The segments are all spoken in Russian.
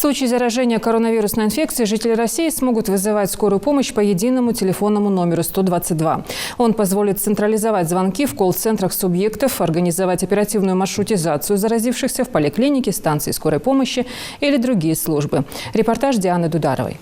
случае заражения коронавирусной инфекцией жители России смогут вызывать скорую помощь по единому телефонному номеру 122. Он позволит централизовать звонки в колл-центрах субъектов, организовать оперативную маршрутизацию заразившихся в поликлинике, станции скорой помощи или другие службы. Репортаж Дианы Дударовой.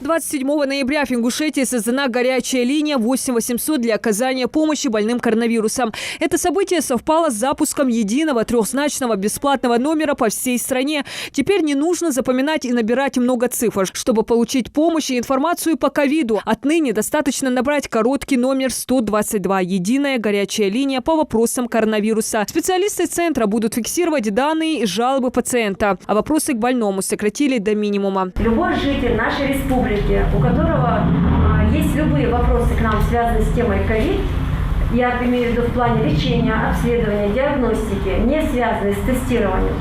27 ноября в Ингушетии создана горячая линия 8800 для оказания помощи больным коронавирусом. Это событие совпало с запуском единого трехзначного бесплатного номера по всей стране. Теперь не нужно запоминать и набирать много цифр, чтобы получить помощь и информацию по ковиду. Отныне достаточно набрать короткий номер 122 – единая горячая линия по вопросам коронавируса. Специалисты центра будут фиксировать данные и жалобы пациента, а вопросы к больному сократили до минимума. Любой житель нашей республики, у которого есть любые вопросы к нам, связанные с темой ковид, я имею в виду в плане лечения, обследования, диагностики, не связанные с тестированием,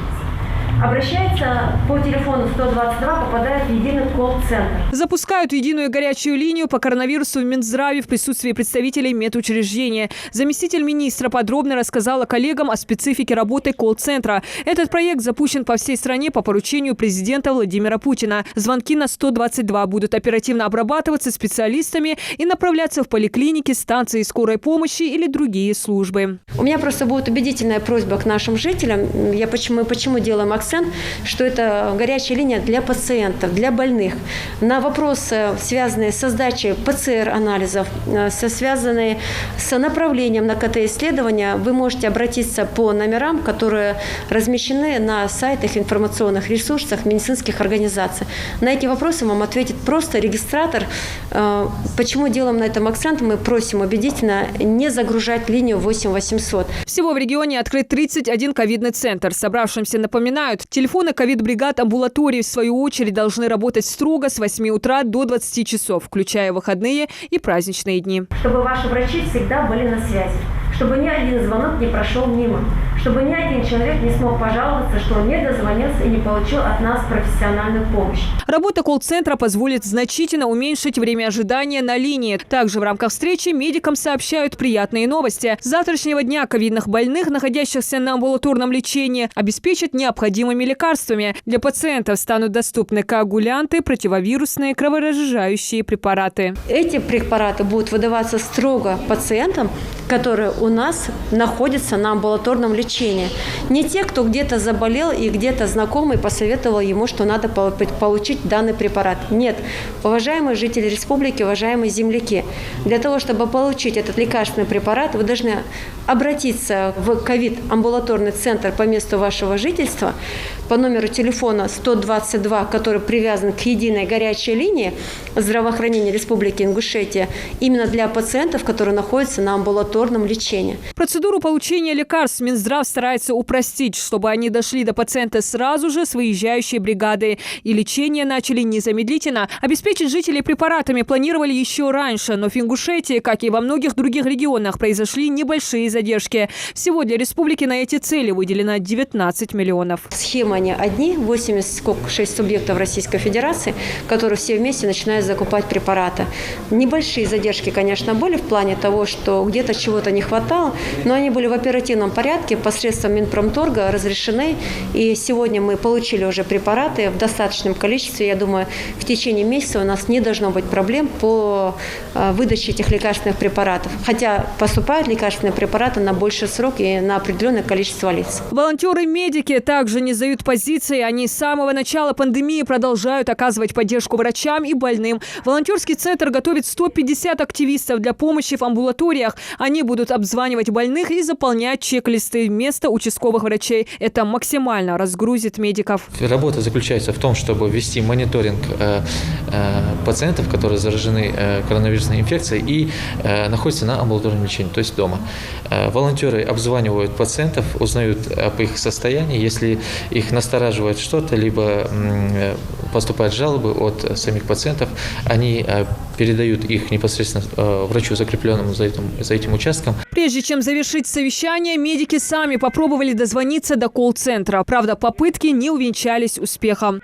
обращается по телефону 122, попадает в единый колл-центр. Запускают единую горячую линию по коронавирусу в Минздраве в присутствии представителей медучреждения. Заместитель министра подробно рассказала коллегам о специфике работы колл-центра. Этот проект запущен по всей стране по поручению президента Владимира Путина. Звонки на 122 будут оперативно обрабатываться специалистами и направляться в поликлиники, станции скорой помощи или другие службы. У меня просто будет убедительная просьба к нашим жителям. Почему делаем акцент, что это горячая линия для пациентов, для больных. На вопросы, связанные с сдачей ПЦР-анализов, связанные с направлением на КТ-исследования, вы можете обратиться по номерам, которые размещены на сайтах, информационных ресурсах медицинских организаций. На эти вопросы вам ответит просто регистратор. Почему делаем на этом акцент? Мы просим убедительно не загружать линию 8800. Всего в регионе открыт 31 ковидный центр. Собравшимся напоминают, телефоны ковид-бригад амбулатории, в свою очередь, должны работать строго с 8 утра до 20 часов, включая выходные и праздничные дни. Чтобы ваши врачи всегда были на связи, чтобы ни один звонок не прошел мимо, чтобы ни один человек не смог пожаловаться, что он не дозвонился и не получил от нас профессиональную помощь. Работа колл-центра позволит значительно уменьшить время ожидания на линии. Также в рамках встречи медикам сообщают приятные новости. С завтрашнего дня ковидных больных, находящихся на амбулаторном лечении, обеспечат необходимыми лекарствами. Для пациентов станут доступны коагулянты, противовирусные, кроворазжижающие препараты. Эти препараты будут выдаваться строго пациентам, которые у нас находятся на амбулаторном лечении. Не те, кто где-то заболел и где-то знакомый посоветовал ему, что надо получить данный препарат. Нет. Уважаемые жители республики, уважаемые земляки, для того, чтобы получить этот лекарственный препарат, вы должны обратиться в ковид-амбулаторный центр по месту вашего жительства по номеру телефона 122, который привязан к единой горячей линии здравоохранения Республики Ингушетия, именно для пациентов, которые находятся на амбулаторном лечении. Процедуру получения лекарств Минздрав старается упростить, чтобы они дошли до пациента сразу же с выезжающей бригадой. И лечение начали незамедлительно. Обеспечить жителей препаратами планировали еще раньше, но в Ингушетии, как и во многих других регионах, произошли небольшие задержки. Всего для республики на эти цели выделено 19 миллионов. Схемы они одни, 86 субъектов Российской Федерации, которые все вместе начинают закупать препараты. Небольшие задержки, конечно, были в плане того, что где-то чего-то не хватало, но они были в оперативном порядке, посредством Минпромторга разрешены. И сегодня мы получили уже препараты в достаточном количестве. Я думаю, в течение месяца у нас не должно быть проблем по выдаче этих лекарственных препаратов. Хотя поступают лекарственные препараты на больший срок и на определенное количество лиц. Волонтеры-медики также не сдают позиции. Они с самого начала пандемии продолжают оказывать поддержку врачам и больным. Волонтерский центр готовит 150 активистов для помощи в амбулаториях. Они будут обзванивать больных и заполнять чек-листы вместо участковых врачей. Это максимально разгрузит медиков. Работа заключается в том, чтобы вести мониторинг пациентов, которые заражены коронавирусной инфекцией и находятся на амбулаторном лечении, то есть дома. Волонтеры обзванивают пациентов, узнают об их состоянии. Если их настораживает что-то, либо поступают жалобы от самих пациентов, они передают их непосредственно врачу, закрепленному за этим участком. Прежде чем завершить совещание, медики сами попробовали дозвониться до колл-центра. Правда, попытки не увенчались успехом.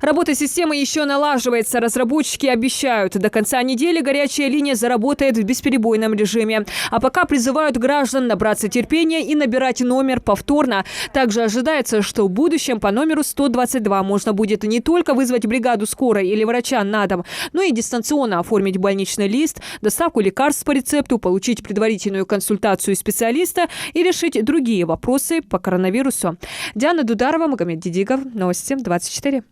Работа системы еще налаживается. Разработчики обещают, до конца недели горячая линия заработает в бесперебойном режиме. А пока призывают граждан набраться терпения и набирать номер повторно. Также ожидается, что в будущем по номеру 122 можно будет не только вызвать бригаду скорой или врача на дом, но и дистанционно оформить больничный лист, доставку лекарств по рецепту, получить предварительную консультацию специалиста и решить другие вопросы по коронавирусу. Диана Дударова, Магомед Дидигов. Новости 24.